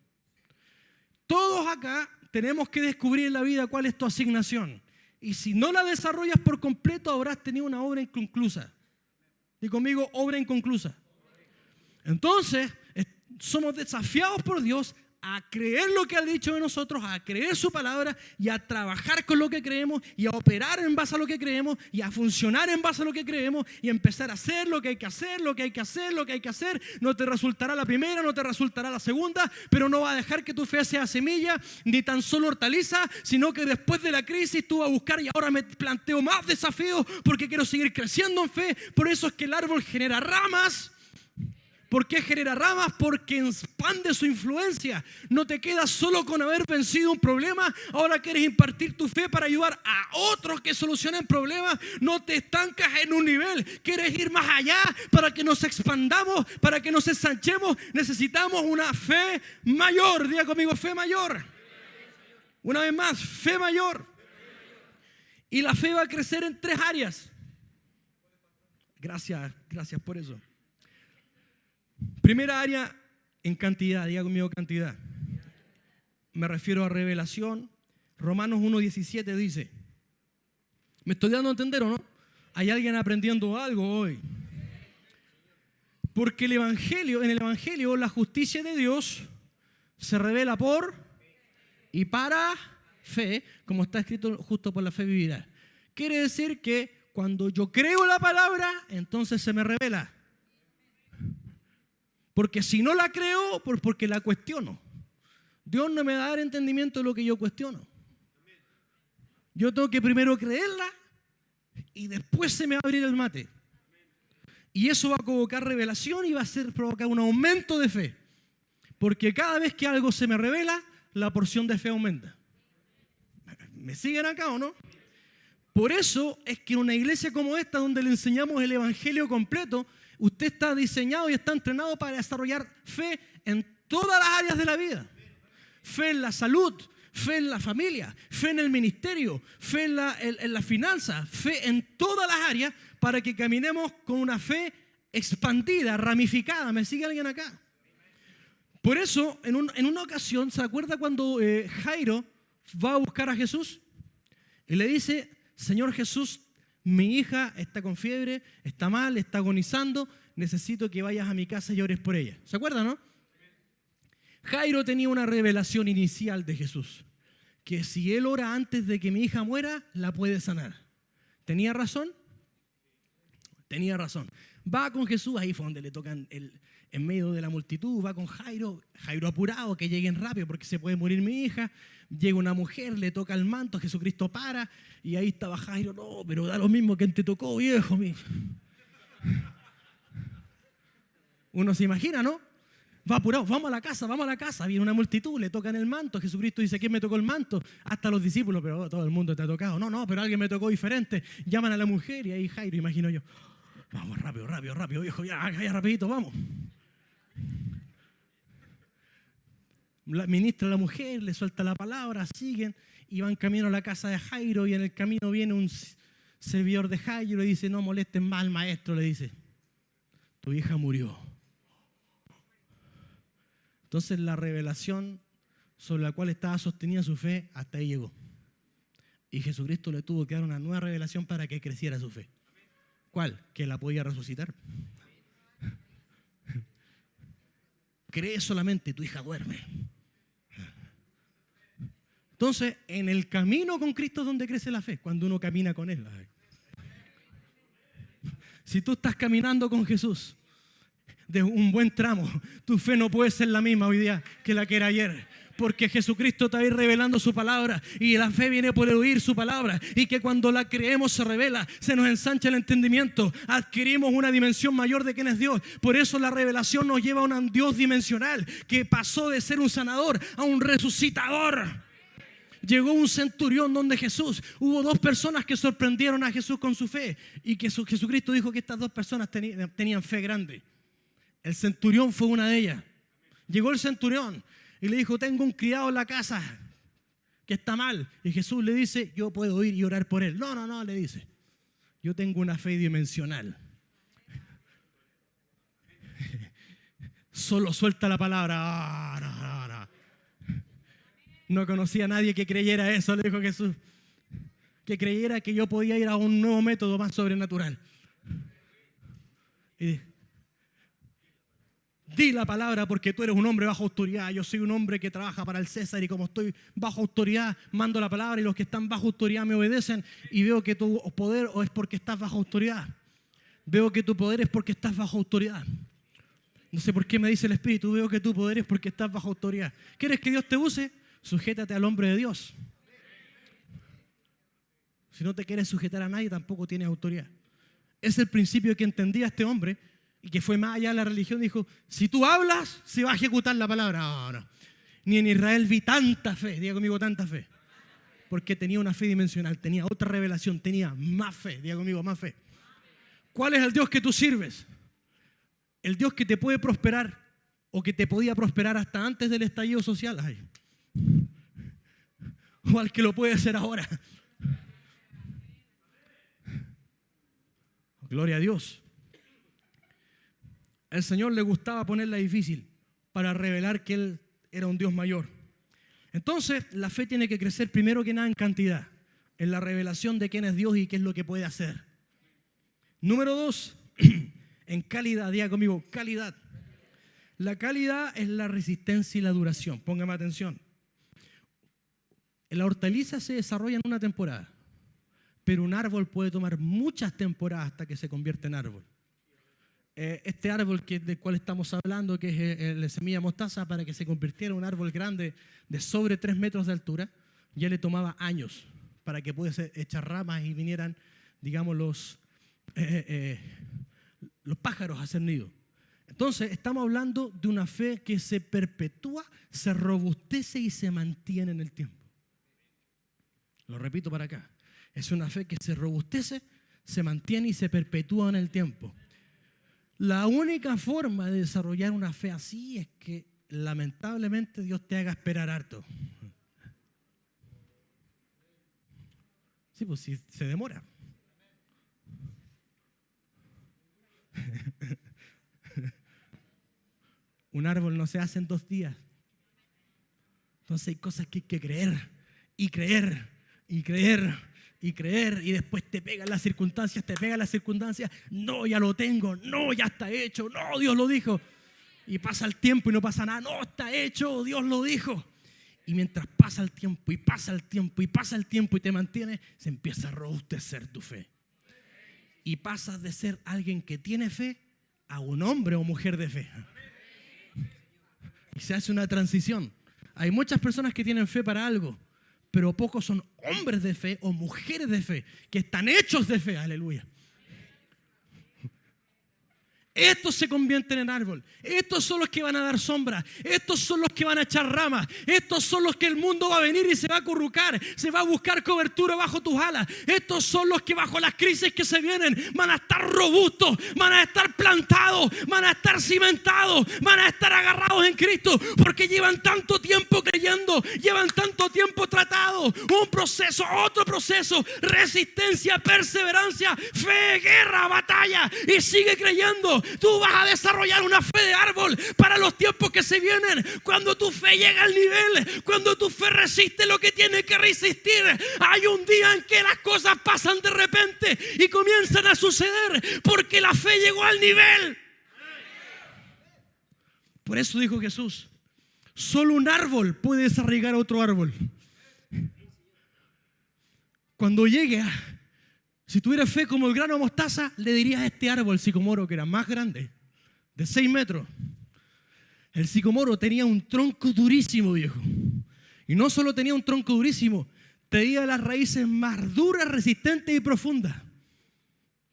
Todos acá tenemos que descubrir en la vida cuál es tu asignación. Y si no la desarrollas por completo, habrás tenido una obra inconclusa. Diga conmigo, obra inconclusa. Entonces, somos desafiados por Dios a creer lo que ha dicho de nosotros, a creer su palabra y a trabajar con lo que creemos y a operar en base a lo que creemos y a funcionar en base a lo que creemos y empezar a hacer lo que hay que hacer, lo que hay que hacer, lo que hay que hacer. No te resultará la primera, no te resultará la segunda, pero no va a dejar que tu fe sea semilla ni tan solo hortaliza, sino que después de la crisis tú vas a buscar y ahora me planteo más desafíos porque quiero seguir creciendo en fe. Por eso es que el árbol genera ramas. ¿Por qué genera ramas? Porque expande su influencia. No te quedas solo con haber vencido un problema. Ahora quieres impartir tu fe para ayudar a otros que solucionen problemas. No te estancas en un nivel. Quieres ir más allá para que nos expandamos, para que nos ensanchemos. Necesitamos una fe mayor. Diga conmigo, fe mayor. Una vez más, fe mayor. Y la fe va a crecer en 3 áreas. Gracias por eso. Primera área, en cantidad. Diga conmigo cantidad. Me refiero a revelación. Romanos 1:17 dice. ¿Me estoy dando a entender o no? ¿Hay alguien aprendiendo algo hoy? Porque en el Evangelio la justicia de Dios se revela por y para fe, como está escrito, justo por la fe vivirá. Quiere decir que cuando yo creo la palabra, entonces se me revela. Porque si no la creo, porque la cuestiono. Dios no me va a dar entendimiento de lo que yo cuestiono. Yo tengo que primero creerla y después se me va a abrir el mate. Y eso va a provocar revelación y va a provocar un aumento de fe. Porque cada vez que algo se me revela, la porción de fe aumenta. ¿Me siguen acá o no? Por eso es que en una iglesia como esta, donde le enseñamos el evangelio completo, usted está diseñado y está entrenado para desarrollar fe en todas las áreas de la vida. Fe en la salud, fe en la familia, fe en el ministerio, fe en la finanza, fe en todas las áreas para que caminemos con una fe expandida, ramificada. ¿Me sigue alguien acá? Por eso, en una ocasión, ¿se acuerda cuando Jairo va a buscar a Jesús? Y le dice, Señor Jesús, mi hija está con fiebre, está mal, está agonizando, necesito que vayas a mi casa y ores por ella. ¿Se acuerdan, no? Jairo tenía una revelación inicial de Jesús, que si él ora antes de que mi hija muera, la puede sanar. ¿Tenía razón? Tenía razón. Va con Jesús, ahí fue donde le tocan en medio de la multitud, va con Jairo apurado, que lleguen rápido porque se puede morir mi hija. Llega una mujer, le toca el manto, Jesucristo para, y ahí estaba Jairo, no, pero da lo mismo que te tocó, viejo. Uno se imagina, ¿no? Va apurado, vamos a la casa, viene una multitud, le tocan el manto, Jesucristo dice, ¿quién me tocó el manto? Hasta los discípulos, pero todo el mundo te ha tocado. No, pero alguien me tocó diferente. Llaman a la mujer y ahí Jairo, imagino yo, vamos, rápido, viejo, ya rapidito, vamos. Ministra a la mujer, le suelta la palabra, siguen y van camino a la casa de Jairo, y en el camino viene un servidor de Jairo y le dice, no molesten más al maestro, le dice, tu hija murió. Entonces la revelación sobre la cual estaba sostenida su fe, hasta ahí llegó. Y Jesucristo le tuvo que dar una nueva revelación para que creciera su fe. ¿Cuál? Que la podía resucitar. Cree solamente, tu hija duerme. Entonces, en el camino con Cristo es donde crece la fe, cuando uno camina con Él. Si tú estás caminando con Jesús de un buen tramo, tu fe no puede ser la misma hoy día que la que era ayer. Porque Jesucristo está ahí revelando su palabra, y la fe viene por el oír su palabra, y que cuando la creemos se revela, se nos ensancha el entendimiento, adquirimos una dimensión mayor de quién es Dios. Por eso la revelación nos lleva a un Dios dimensional que pasó de ser un sanador a un resucitador. Llegó un centurión donde Jesús, hubo dos personas que sorprendieron a Jesús con su fe, y que Jesucristo dijo que estas dos personas tenían fe grande. El centurión fue una de ellas. Llegó el centurión y le dijo, tengo un criado en la casa que está mal. Y Jesús le dice, yo puedo ir y orar por él. No, le dice, yo tengo una fe dimensional. Solo suelta la palabra. No conocía a nadie que creyera eso, le dijo Jesús. Que creyera que yo podía ir a un nuevo método más sobrenatural. Y dijo, di la palabra porque tú eres un hombre bajo autoridad. Yo soy un hombre que trabaja para el César, y como estoy bajo autoridad, mando la palabra, y los que están bajo autoridad me obedecen, y veo que tu poder es porque estás bajo autoridad. Veo que tu poder es porque estás bajo autoridad. No sé por qué me dice el Espíritu, veo que tu poder es porque estás bajo autoridad. ¿Quieres que Dios te use? Sujétate al hombre de Dios. Si no te quieres sujetar a nadie, tampoco tienes autoridad. Es el principio que entendía este hombre, y que fue más allá de la religión. Dijo, si tú hablas, se va a ejecutar la palabra. No. Ni en Israel vi tanta fe, diga conmigo, tanta fe. Porque tenía una fe dimensional, tenía otra revelación, tenía más fe, diga conmigo, más fe. ¿Cuál es el Dios que tú sirves? El Dios que te puede prosperar, o que te podía prosperar hasta antes del estallido social. Ay. O al que lo puede hacer ahora. Gloria a Dios. Al Señor le gustaba ponerla difícil para revelar que Él era un Dios mayor. Entonces, la fe tiene que crecer primero que nada en cantidad, en la revelación de quién es Dios y qué es lo que puede hacer. Número 2, en calidad. Diga conmigo, calidad. La calidad es la resistencia y la duración. Póngame atención. La hortaliza se desarrolla en una temporada, pero un árbol puede tomar muchas temporadas hasta que se convierte en árbol. Este árbol del cual estamos hablando, que es la semilla mostaza, para que se convirtiera en un árbol grande de sobre 3 metros de altura, ya le tomaba años para que pudiese echar ramas y vinieran, digamos, los pájaros a hacer nido. Entonces, estamos hablando de una fe que se perpetúa, se robustece y se mantiene en el tiempo. Lo repito para acá. Es una fe que se robustece, se mantiene y se perpetúa en el tiempo. La única forma de desarrollar una fe así es que, lamentablemente, Dios te haga esperar harto. Sí, pues si se demora. Un árbol no se hace en 2 días. Entonces hay cosas que hay que creer, y creer, y creer, y creer, y después te pegan las circunstancias, no, ya lo tengo, no, ya está hecho, no, Dios lo dijo. Y pasa el tiempo y no pasa nada, no, está hecho, Dios lo dijo. Y mientras pasa el tiempo, y pasa el tiempo, y pasa el tiempo, y te mantienes, se empieza a robustecer tu fe. y pasas de ser alguien que tiene fe a un hombre o mujer de fe. Y se hace una transición. Hay muchas personas que tienen fe para algo, pero pocos son hombres de fe o mujeres de fe, que están hechos de fe. Aleluya. Estos se convierten en árbol. Estos son los que van a dar sombra. Estos son los que van a echar ramas. Estos son los que el mundo va a venir y se va a acurrucar. Se va a buscar cobertura bajo tus alas. Estos son los que bajo las crisis que se vienen van a estar robustos, van a estar plantados, van a estar cimentados, van a estar agarrados en Cristo, porque llevan tanto tiempo creyendo, llevan tanto tiempo tratados. Un proceso, otro proceso, resistencia, perseverancia, fe, guerra, batalla, y sigue creyendo. Tú vas a desarrollar una fe de árbol para los tiempos que se vienen. Cuando tu fe llega al nivel, cuando tu fe resiste lo que tiene que resistir, hay un día en que las cosas pasan de repente y comienzan a suceder porque la fe llegó al nivel. Por eso dijo Jesús, solo un árbol puede desarraigar a otro árbol. Cuando llegue si tuviera fe como el grano de mostaza, le dirías a este árbol sicomoro, que era más grande, de 6 metros. El sicomoro tenía un tronco durísimo, viejo. Y no solo tenía un tronco durísimo, tenía las raíces más duras, resistentes y profundas.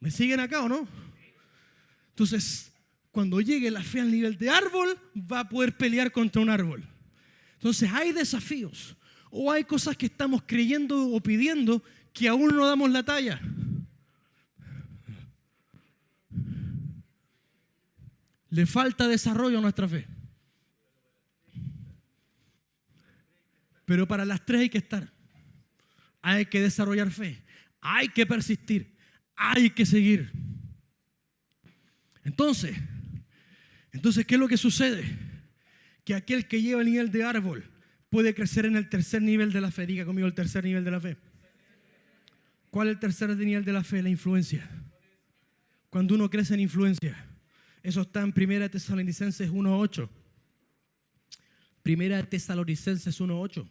¿Me siguen acá o no? Entonces, cuando llegue la fe al nivel de árbol, va a poder pelear contra un árbol. Entonces, hay desafíos o hay cosas que estamos creyendo o pidiendo que aún no damos la talla. Le falta desarrollo a nuestra fe. Pero para las tres hay que estar. Hay que desarrollar fe. Hay que persistir. Hay que seguir. Entonces, ¿qué es lo que sucede? Que aquel que lleva el nivel de árbol puede crecer en el tercer nivel de la fe. Diga conmigo el tercer nivel de la fe. ¿Cuál es el tercer nivel de la fe? La influencia. Cuando uno crece en influencia. Eso está en 1 Tesalonicenses 1:8. 1 Tesalonicenses 1:8.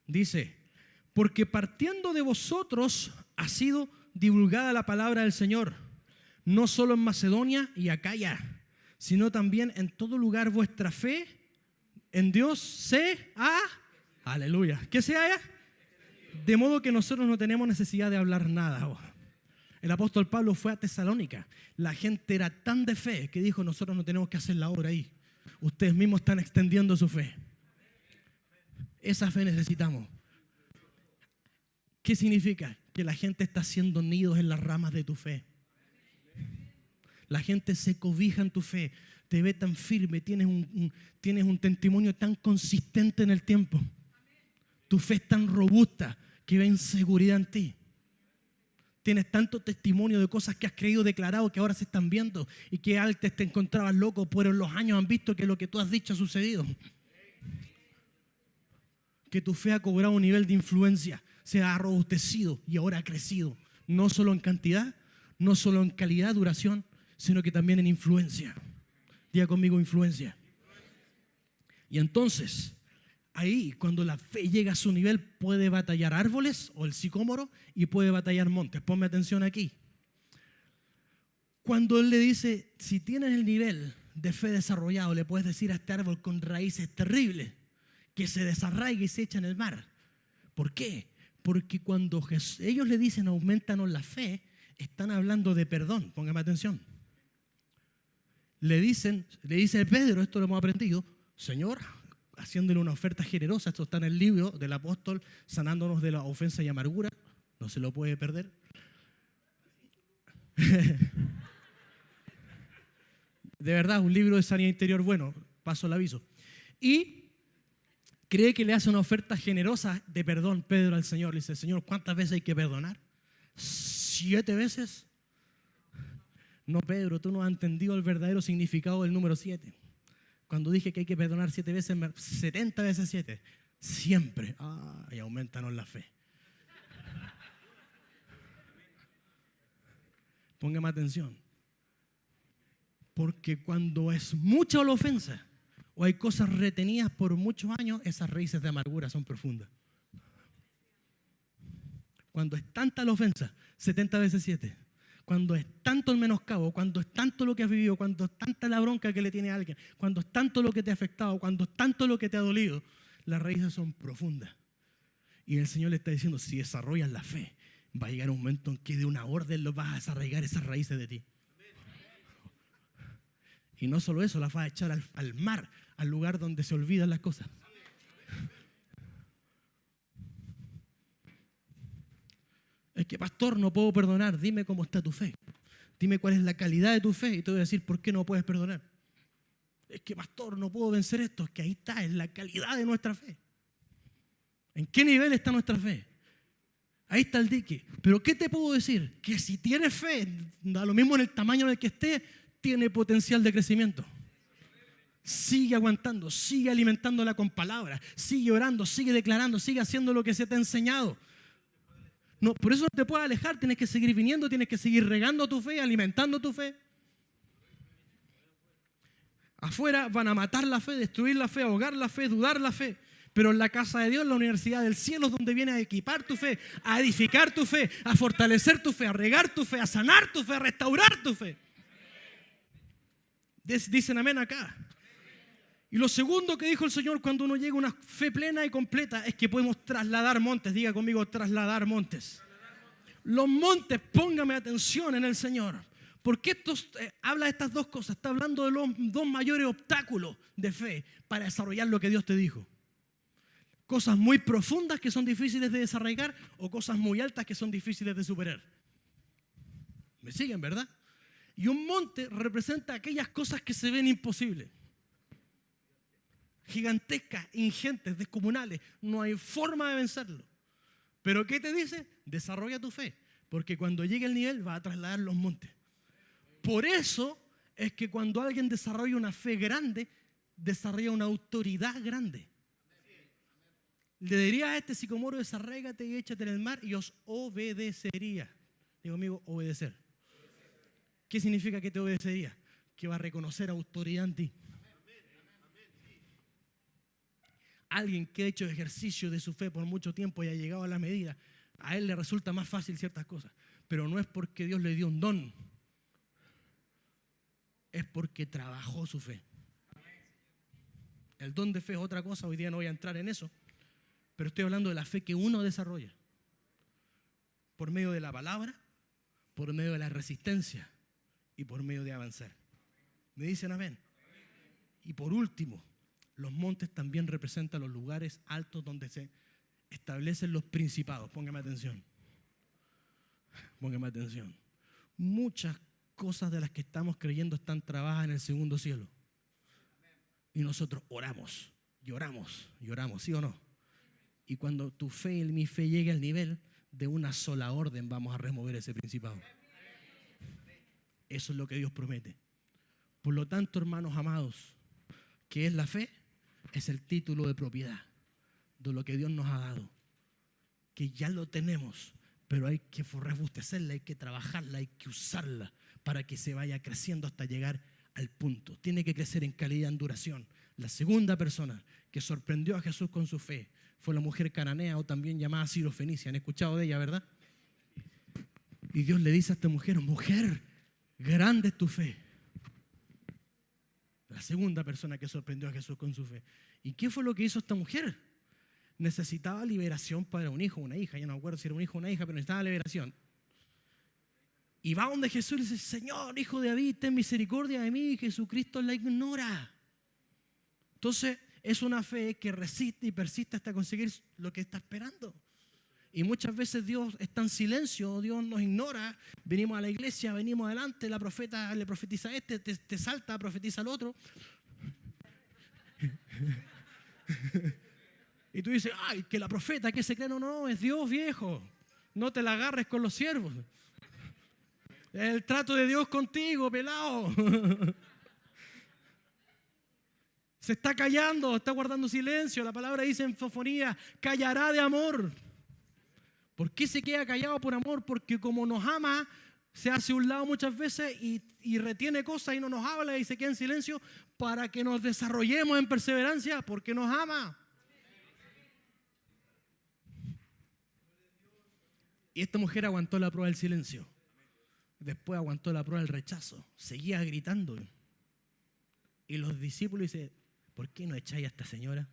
Dice, porque partiendo de vosotros ha sido divulgada la palabra del Señor, no solo en Macedonia y Acaya, sino también en todo lugar vuestra fe en Dios se ha, aleluya, ¿qué se haya? De modo que nosotros no tenemos necesidad de hablar nada. El apóstol Pablo fue a Tesalónica. La gente era tan de fe que dijo, nosotros no tenemos que hacer la obra ahí. Ustedes mismos están extendiendo su fe. Esa fe necesitamos. ¿Qué significa? Que la gente está haciendo nidos en las ramas de tu fe. La gente se cobija en tu fe. Te ve tan firme, tienes un testimonio tan consistente en el tiempo. Tu fe es tan robusta que ven seguridad en ti. Tienes tanto testimonio de cosas que has creído, declarado, que ahora se están viendo y que antes te encontrabas loco, pero en los años han visto que lo que tú has dicho ha sucedido. Que tu fe ha cobrado un nivel de influencia, se ha robustecido y ahora ha crecido. No solo en cantidad, no solo en calidad, duración, sino que también en influencia. Diga conmigo influencia. Y entonces, ahí, cuando la fe llega a su nivel, puede batallar árboles o el sicómoro y puede batallar montes. Ponme atención aquí. Cuando él le dice, si tienes el nivel de fe desarrollado, le puedes decir a este árbol con raíces terribles que se desarraigue y se echa en el mar. ¿Por qué? Porque cuando ellos le dicen aumentanos la fe, están hablando de perdón. Póngame atención. Le dice Pedro, esto lo hemos aprendido, Señor, haciéndole una oferta generosa. Esto está en el libro del apóstol, sanándonos de la ofensa y amargura. No se lo puede perder. De verdad, un libro de sanidad interior bueno. Paso el aviso. Y cree que le hace una oferta generosa de perdón Pedro al Señor. Le dice, Señor, ¿cuántas veces hay que perdonar? 7 veces. No, Pedro, tú no has entendido el verdadero significado del número 7. Cuando dije que hay que perdonar 7 veces, 70 veces 7. Siempre. Y aumentanos la fe. Póngame atención. Porque cuando es mucha la ofensa o hay cosas retenidas por muchos años, esas raíces de amargura son profundas. Cuando es tanta la ofensa, 70 veces 7. Cuando es tanto el menoscabo, cuando es tanto lo que has vivido, cuando es tanta la bronca que le tiene a alguien, cuando es tanto lo que te ha afectado, cuando es tanto lo que te ha dolido, las raíces son profundas. Y el Señor le está diciendo, si desarrollas la fe, va a llegar un momento en que de una orden lo vas a desarraigar esas raíces de ti. Y no solo eso, las vas a echar al mar, al lugar donde se olvidan las cosas. Es que, pastor, no puedo perdonar. Dime cómo está tu fe. Dime cuál es la calidad de tu fe y te voy a decir por qué no puedes perdonar. Es que, pastor, no puedo vencer esto. Es que ahí está, es la calidad de nuestra fe. ¿En qué nivel está nuestra fe? Ahí está el dique. Pero ¿qué te puedo decir? Que si tienes fe, da lo mismo en el tamaño en el que esté, tiene potencial de crecimiento. Sigue aguantando, sigue alimentándola con palabras, sigue orando, sigue declarando, sigue haciendo lo que se te ha enseñado. No, por eso no te puedes alejar, tienes que seguir viniendo, tienes que seguir regando tu fe, alimentando tu fe. Afuera van a matar la fe, destruir la fe, ahogar la fe, dudar la fe. Pero en la casa de Dios, la universidad del cielo es donde viene a equipar tu fe, a edificar tu fe, a fortalecer tu fe, a regar tu fe, a sanar tu fe, a restaurar tu fe. Dicen amén acá. Y lo segundo que dijo el Señor cuando uno llega a una fe plena y completa es que podemos trasladar montes. Diga conmigo, trasladar montes. Los montes, póngame atención en el Señor. Porque esto habla de estas dos cosas. Está hablando de los dos mayores obstáculos de fe para desarrollar lo que Dios te dijo. Cosas muy profundas que son difíciles de desarraigar o cosas muy altas que son difíciles de superar. ¿Me siguen, verdad? Y un monte representa aquellas cosas que se ven imposibles. Gigantescas, ingentes, descomunales. No hay forma de vencerlo. ¿Pero qué te dice? Desarrolla tu fe. Porque cuando llegue el nivel va a trasladar los montes. Por eso es que cuando alguien desarrolla una fe grande, desarrolla una autoridad grande. Le diría a este sicomoro, desarráigate y échate en el mar y os obedecería. Digo, amigo, obedecer. ¿Qué significa que te obedecería? Que va a reconocer autoridad en ti. Alguien que ha hecho ejercicio de su fe por mucho tiempo y ha llegado a la medida, a él le resulta más fácil ciertas cosas. Pero no es porque Dios le dio un don. Es porque trabajó su fe. El don de fe es otra cosa, hoy día no voy a entrar en eso. Pero estoy hablando de la fe que uno desarrolla. Por medio de la palabra, por medio de la resistencia y por medio de avanzar. ¿Me dicen amén? Y por último, los montes también representan los lugares altos donde se establecen los principados. Póngame atención. Póngame atención. Muchas cosas de las que estamos creyendo están trabadas en el segundo cielo. Y nosotros oramos, lloramos, ¿sí o no? Y cuando tu fe y mi fe llegue al nivel de una sola orden, vamos a remover ese principado. Eso es lo que Dios promete. Por lo tanto, hermanos amados, ¿qué es la fe? Es el título de propiedad de lo que Dios nos ha dado. Que ya lo tenemos, pero hay que robustecerla, hay que trabajarla, hay que usarla para que se vaya creciendo hasta llegar al punto. Tiene que crecer en calidad, en duración. La segunda persona que sorprendió a Jesús con su fe fue la mujer cananea o también llamada Sirofenicia. ¿Han escuchado de ella, verdad? Y Dios le dice a esta mujer, mujer, grande es tu fe. La segunda persona que sorprendió a Jesús con su fe. ¿Y qué fue lo que hizo esta mujer? Necesitaba liberación para un hijo o una hija. Ya no me acuerdo si era un hijo o una hija, pero necesitaba liberación. Y va donde Jesús y dice, Señor, hijo de David, ten misericordia de mí. Y Jesucristo la ignora. Entonces, es una fe que resiste y persiste hasta conseguir lo que está esperando. Y muchas veces Dios está en silencio, Dios nos ignora. Venimos a la iglesia, venimos adelante, la profeta le profetiza a este, te salta, profetiza al otro. Y tú dices, ay, que la profeta, que se cree, no, es Dios, viejo. No te la agarres con los siervos. El trato de Dios contigo, pelado. Se está callando, está guardando silencio. La palabra dice en Sofonía, callará de amor. ¿Por qué se queda callado por amor? Porque como nos ama, se hace a un lado muchas veces y retiene cosas y no nos habla y se queda en silencio para que nos desarrollemos en perseverancia, porque nos ama. Y esta mujer aguantó la prueba del silencio. Después aguantó la prueba del rechazo. Seguía gritando. Y los discípulos dicen, ¿por qué no echáis a esta señora?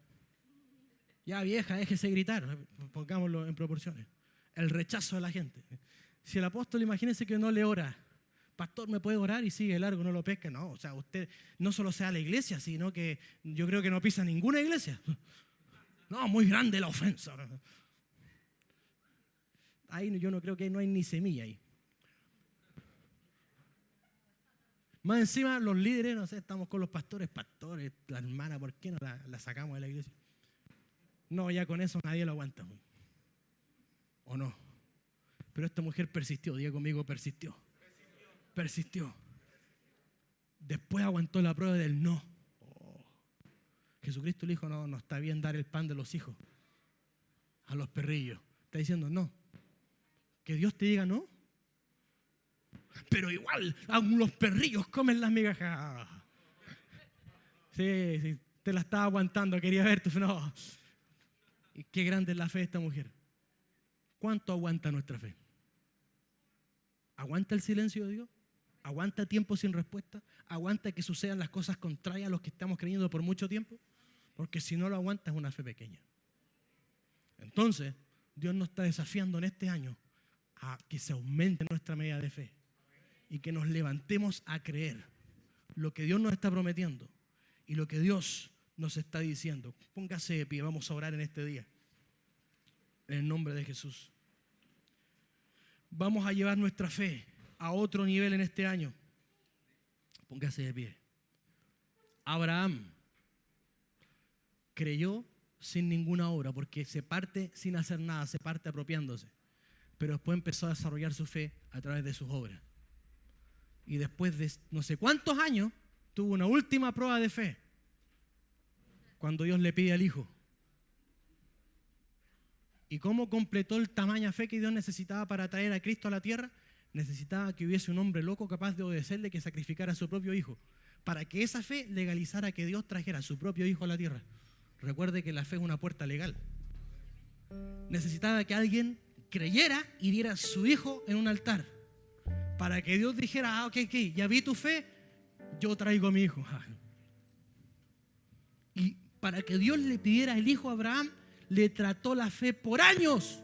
Ya vieja, déjese gritar. Pongámoslo en proporciones. El rechazo de la gente. Si el apóstol, imagínense que no le ora. Pastor, ¿me puede orar? Y sigue largo, no lo pesca. No, o sea, usted no solo sea la iglesia, sino que yo creo que no pisa ninguna iglesia. No, muy grande la ofensa. Ahí yo no creo que no hay ni semilla ahí. Más encima, los líderes, no sé, estamos con los pastores, la hermana, ¿por qué no la sacamos de la iglesia? No, ya con eso nadie lo aguanta. ¿O no? Pero esta mujer persistió, diga conmigo, persistió. Después aguantó la prueba del no. Jesucristo le dijo, no está bien dar el pan de los hijos a los perrillos. Está diciendo no. Que Dios te diga no. Pero igual, aún los perrillos comen las migajas. Sí, te la estaba aguantando, quería verte. No. Y qué grande es la fe de esta mujer. ¿Cuánto aguanta nuestra fe? ¿Aguanta el silencio de Dios? ¿Aguanta tiempo sin respuesta? ¿Aguanta que sucedan las cosas contrarias a los que estamos creyendo por mucho tiempo? Porque si no lo aguanta es una fe pequeña. Entonces, Dios nos está desafiando en este año a que se aumente nuestra medida de fe y que nos levantemos a creer lo que Dios nos está prometiendo y lo que Dios nos está diciendo. Póngase de pie, vamos a orar en este día. En el nombre de Jesús. Vamos a llevar nuestra fe a otro nivel en este año. Póngase de pie. Abraham creyó sin ninguna obra, porque se parte sin hacer nada, se parte apropiándose. Pero después empezó a desarrollar su fe a través de sus obras. Y después de no sé cuántos años, tuvo una última prueba de fe. Cuando Dios le pide al hijo. ¿Y cómo completó el tamaña fe que Dios necesitaba para traer a Cristo a la tierra? Necesitaba que hubiese un hombre loco capaz de obedecerle, que sacrificara a su propio hijo, para que esa fe legalizara que Dios trajera a su propio hijo a la tierra. Recuerde que la fe es una puerta legal. Necesitaba que alguien creyera y diera a su hijo en un altar, para que Dios dijera, ok, ya vi tu fe, yo traigo a mi hijo. Y para que Dios le pidiera el hijo a Abraham, le trató la fe por años,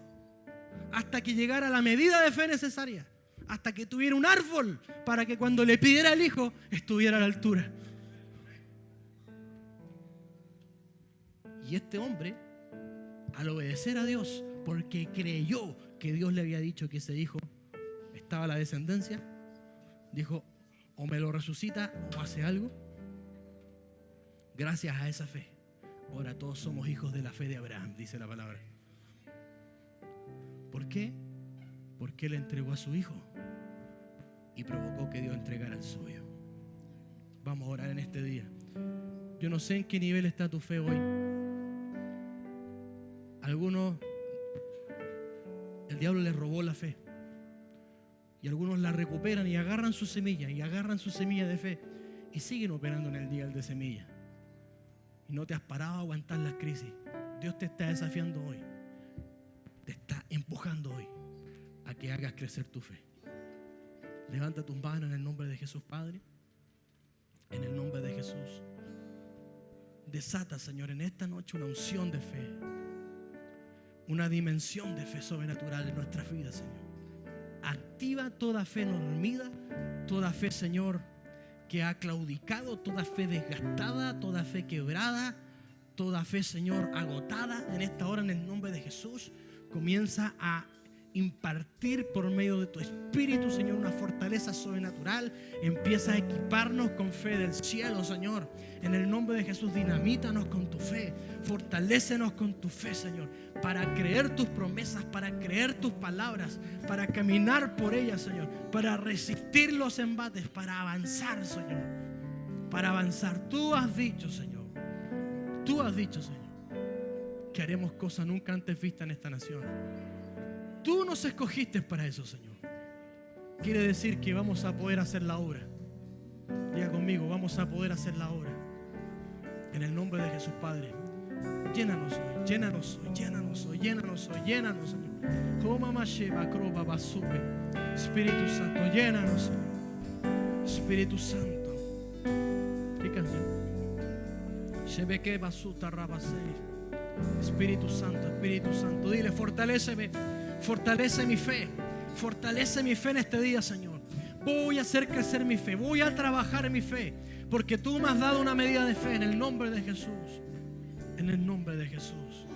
hasta que llegara a la medida de fe necesaria, hasta que tuviera un árbol, para que cuando le pidiera el hijo, estuviera a la altura. Y este hombre, al obedecer a Dios, porque creyó que Dios le había dicho que ese hijo estaba a la descendencia, dijo, o me lo resucita o hace algo. Gracias a esa fe, ahora todos somos hijos de la fe de Abraham, dice la palabra. ¿Por qué? Porque él entregó a su hijo y provocó que Dios entregara el suyo. Vamos a orar en este día. Yo no sé en qué nivel está tu fe hoy. Algunos, el diablo les robó la fe. Y algunos la recuperan y agarran su semilla de fe y siguen operando en el día de semilla. Y no te has parado a aguantar las crisis. Dios te está desafiando hoy. Te está empujando hoy a que hagas crecer tu fe. Levanta tus manos en el nombre de Jesús, Padre. En el nombre de Jesús. Desata, Señor, en esta noche una unción de fe. Una dimensión de fe sobrenatural en nuestras vidas, Señor. Activa toda fe dormida, toda fe, Señor, que ha claudicado, toda fe desgastada, toda fe quebrada, toda fe, Señor, agotada en esta hora en el nombre de Jesús. Comienza a impartir por medio de tu Espíritu, Señor, una fortaleza sobrenatural. Empieza a equiparnos con fe del cielo, Señor. En el nombre de Jesús, dinamítanos con tu fe. Fortalécenos con tu fe, Señor, para creer tus promesas, para creer tus palabras, para caminar por ellas, Señor, para resistir los embates, para avanzar, Señor, para avanzar. Tú has dicho, Señor, que haremos cosas nunca antes vistas en esta nación. Tú nos escogiste para eso, Señor. Quiere decir que vamos a poder hacer la obra. Diga conmigo, vamos a poder hacer la obra. En el nombre de Jesús, Padre. Llénanos hoy, Señor. Espíritu Santo, llénanos. Espíritu Santo. ¿Qué canción? Espíritu Santo, Espíritu Santo. Dile, fortaléceme. Fortalece mi fe. Fortalece mi fe en este día, Señor. Voy a hacer crecer mi fe. Voy a trabajar en mi fe. Porque tú me has dado una medida de fe en el nombre de Jesús. En el nombre de Jesús.